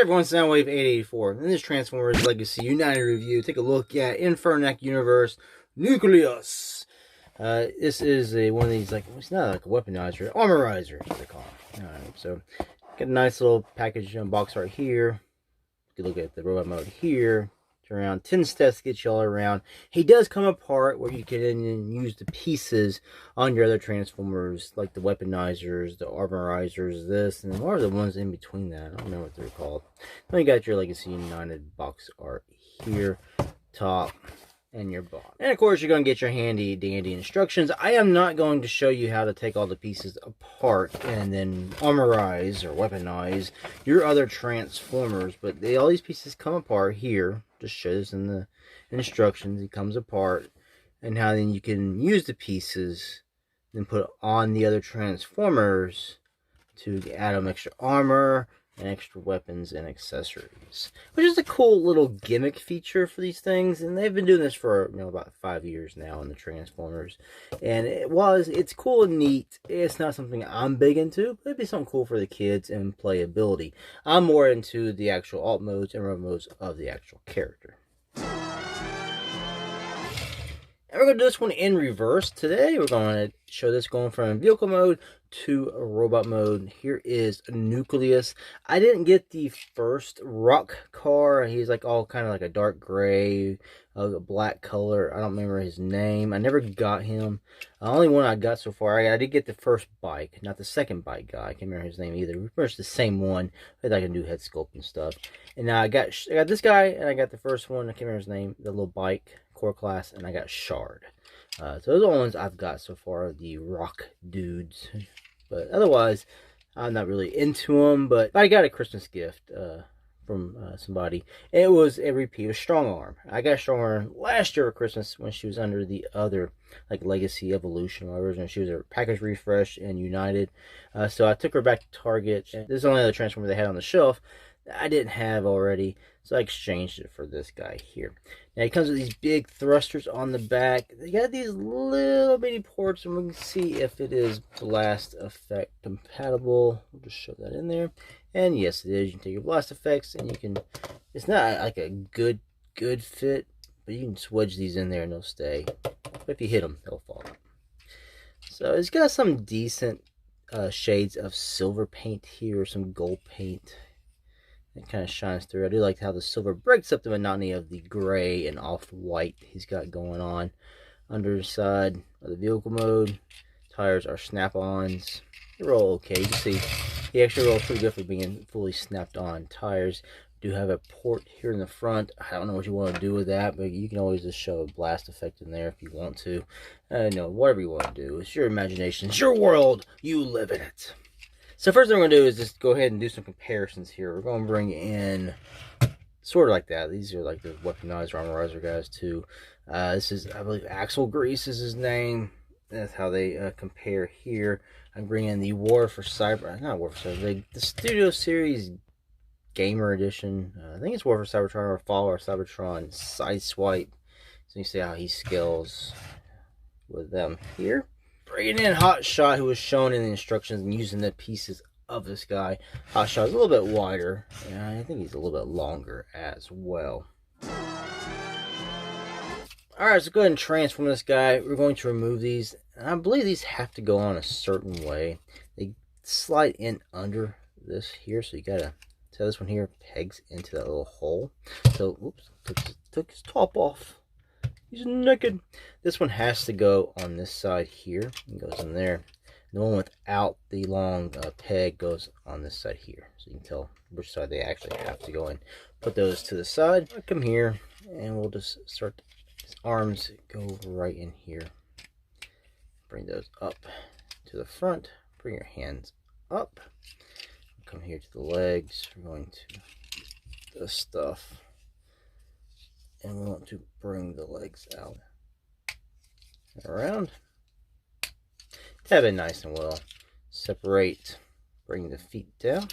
Hey everyone, Soundwave 884. In this Transformers Legacy United review, take a look at Infernac Universe Nucleous. This is one of these, it's not like a weaponizer, armorizer, as they call it. Alright, so got a nice little package box right here. You can look at the robot mode here. Around 10 steps to get you all around. He does come apart where you can use the pieces on your other Transformers, like the weaponizers, the armorizers, this, and what are the ones in between that? I don't remember what they're called. Then you got your Legacy United box art here, top, and your bottom. And of course, you're going to get your handy dandy instructions. I am not going to show you how to take all the pieces apart and then armorize or weaponize your other Transformers, but all these pieces come apart here. Just shows in the instructions. It comes apart, and how then you can use the pieces, then put on the other Transformers to add them extra armor and extra weapons and accessories, which is a cool little gimmick feature for these things. And they've been doing this for about 5 years now in the Transformers, and it's cool and neat. It's not something I'm big into, but it'd be something cool for the kids and playability. I'm more into the actual alt modes and run modes of the actual character. And we're going to do this one in reverse today. We're going to show this going from vehicle mode to robot mode. Here is Nucleous. I didn't get the first rock car. He's like all kind of like a dark gray, black color. I don't remember his name. I never got him. The only one I got so far, I did get the first bike, not the second bike guy. I can't remember his name either. Pretty much the same one. I can do head sculpt and stuff. And now I got this guy, and I got the first one. I can't remember his name. The little bike core class, and I got Shard. So those are the ones I've got so far, the rock dudes. But otherwise, I'm not really into them. But I got a Christmas gift from somebody. It was a repeat of Strong Arm. I got Strong Arm last year for Christmas when she was under the other, like Legacy Evolution, whatever. And she was a package refresh and United. So I took her back to Target. This is the only other Transformer they had on the shelf I didn't have already, so I exchanged it for this guy here. Now he comes with these big thrusters on the back. They got these little bitty ports, and we can see if it is blast effect compatible. We'll just show that in there, and yes, it is. You can take your blast effects, and you can. It's not like a good fit, but you can just wedge these in there and they'll stay. But if you hit them, they'll fall out. So it's got some decent shades of silver paint here, some gold paint. It kind of shines through. I do like how the silver breaks up the monotony of the gray and off-white he's got going on. Underside of the vehicle mode, tires are snap-ons. They roll okay. You can see he actually rolls pretty good for being fully snapped-on tires. Do have a port here in the front. I don't know what you want to do with that, but you can always just show a blast effect in there if you want to. No, whatever you want to do. It's your imagination. It's your world. You live in it. So first thing we're going to do is just go ahead and do some comparisons here. We're going to bring in sort of like that. These are like the weaponizer, armorizer guys too. This is, I believe, Axel Grease is his name. That's how they compare here. I'm bringing in the War for Cyber, not War for Cyber, the Studio Series Gamer Edition. I think it's War for Cybertron or Fall or Cybertron Side Swipe. So you see how he scales with them here. Bringing in Hot Shot, who was shown in the instructions and using the pieces of this guy. Hot Shot is a little bit wider, and I think he's a little bit longer as well. Alright, so go ahead and transform this guy. We're going to remove these, and I believe these have to go on a certain way. They slide in under this here, so you gotta tell this one here pegs into that little hole. So, oops, took his top off. He's naked. This one has to go on this side here. It goes in there. The one without the long peg goes on this side here. So you can tell which side they actually have to go in. Put those to the side. I'll come here and we'll just start. His arms go right in here. Bring those up to the front. Bring your hands up. Come here to the legs. We're going to this stuff. And we want to bring the legs out and around. Tab it nice and well. Separate. Bring the feet down.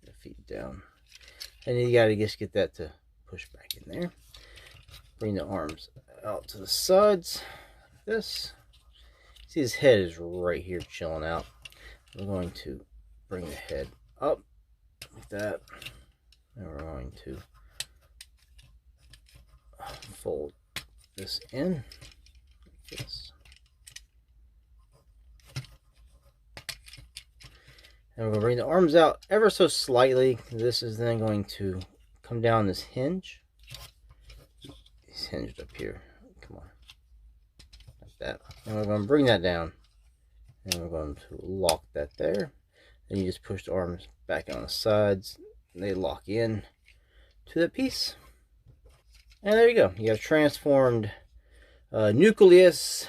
The feet down. And you got to just get that to push back in there. Bring the arms out to the sides. Like this. See, his head is right here chilling out. We're going to bring the head up. like that. And we're going to fold this in like this. And we're going to bring the arms out ever so slightly. This is then going to come down this hinge. It's hinged up here. Come on. Like that. And we're going to bring that down. And we're going to lock that there. Then you just push the arms back on the sides. And they lock in to the piece. And there you go. You have transformed Nucleous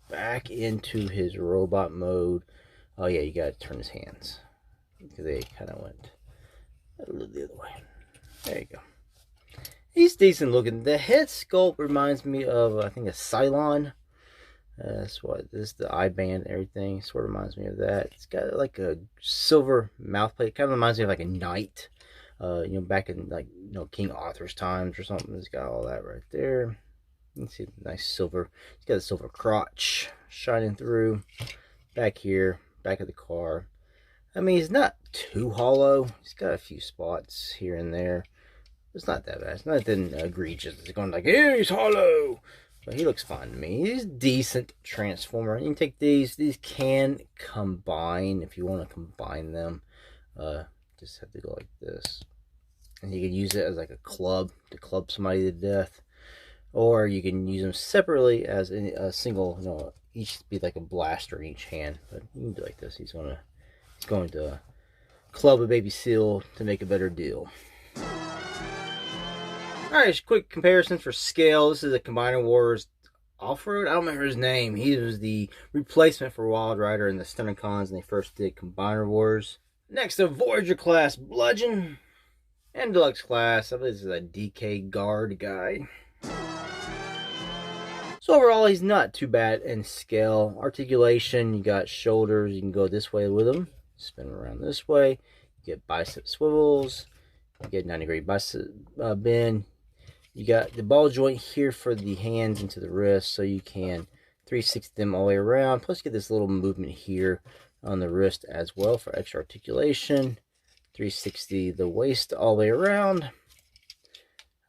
back into his robot mode. Oh yeah, you gotta turn his hands because they kind of went a little the other way. There you go. He's decent looking. The head sculpt reminds me of, I think, a Cylon. That's what this is, the eye band and everything. Sort of reminds me of that. It's got like a silver mouth plate. Kind of reminds me of like a knight. You know, back in like, you know, King Arthur's times or something. It's got all that right there. You can see the nice silver. It's got a silver crotch shining through. Back here, back of the car. I mean, he's not too hollow. He's got a few spots here and there. It's not that bad. It's nothing egregious. It's going like, hey, he's hollow. But he looks fine to me. He's a decent transformer. You can take these. These can combine if you want to combine them. Just have to go like this. And you can use it as like a club to club somebody to death. Or you can use them separately as a single, you know, each be like a blaster in each hand. But you can do like this. He's going to club a baby seal to make a better deal. Alright, quick comparison for scale. This is a Combiner Wars Off-Road. I don't remember his name. He was the replacement for Wild Rider in the Stunticons when they first did Combiner Wars. Next, a Voyager class Bludgeon. And Deluxe class. I believe this is a DK Guard guy. So overall, he's not too bad in scale. Articulation, you got shoulders. You can go this way with him. Spin around this way. You get bicep swivels. You get 90-degree bicep bend. You got the ball joint here for the hands into the wrist, so you can 360 them all the way around. Plus, you get this little movement here on the wrist as well for extra articulation. 360 the waist all the way around.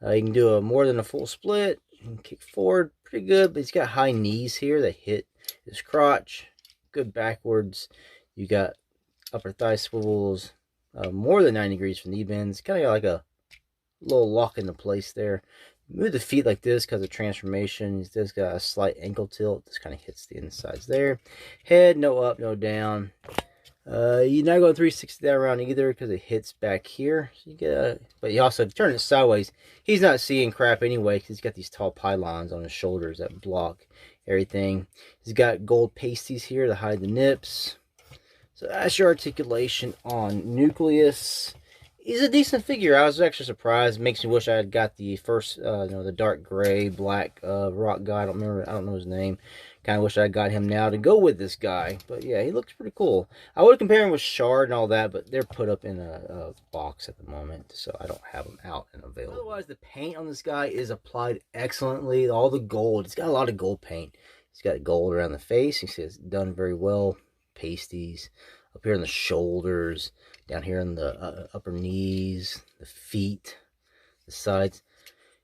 You can do more than a full split. You can kick forward pretty good, but he's got high knees here that hit his crotch. Good backwards. You got upper thigh swivels, more than 90 degrees for knee bends. Kind of got like a little lock into place there. Move the feet like this because of transformation. He's just got a slight ankle tilt. This kind of hits the insides there. Head, no up, no down. You're not going 360 that around either because it hits back here. So you get but you also turn it sideways. He's not seeing crap anyway because he's got these tall pylons on his shoulders that block everything. He's got gold pasties here to hide the nips. So that's your articulation on Nucleous. He's a decent figure. I was actually surprised. It makes me wish I had got the first, you know, the dark gray, black rock guy. I don't know his name. Kind of wish I got him now to go with this guy. But yeah, he looks pretty cool. I would compare him with Shard and all that, but they're put up in a box at the moment, so I don't have them out and available. Otherwise, the paint on this guy is applied excellently. All the gold. It's got a lot of gold paint. He's got gold around the face. You see it's done very well. Pasties up here on the shoulders, down here on the upper knees, the feet, the sides.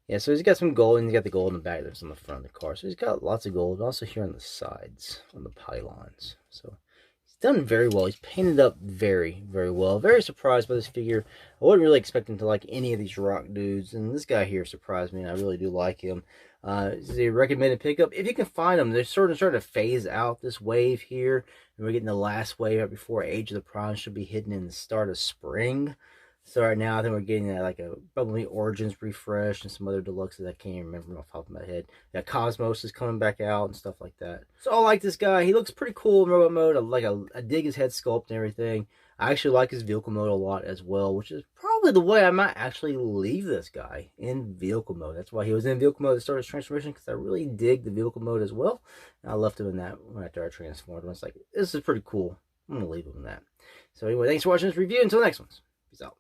Yeah, so he's got some gold, and he's got the gold in the back. There's on the front of the car. So he's got lots of gold. Also here on the sides, on the pylons. So he's done very well. He's painted up very, very well. Very surprised by this figure. I wasn't really expecting to like any of these rock dudes. And this guy here surprised me, and I really do like him. This is a recommended pickup. If you can find them, they're sort of starting to phase out this wave here. And we're getting the last wave right before Age of the Prime should be hitting in the start of spring. So right now, I think we're getting like a probably Origins refresh and some other deluxes I can't even remember off the top of my head. Yeah, Cosmos is coming back out and stuff like that. So I like this guy. He looks pretty cool in robot mode. I dig his head sculpt and everything. I actually like his vehicle mode a lot as well, which is probably the way I might actually leave this guy in vehicle mode. That's why he was in vehicle mode to start his transformation, because I really dig the vehicle mode as well. And I left him in that after I transformed him. It's like, this is pretty cool. I'm going to leave him in that. So anyway, thanks for watching this review. Until next one. Peace out.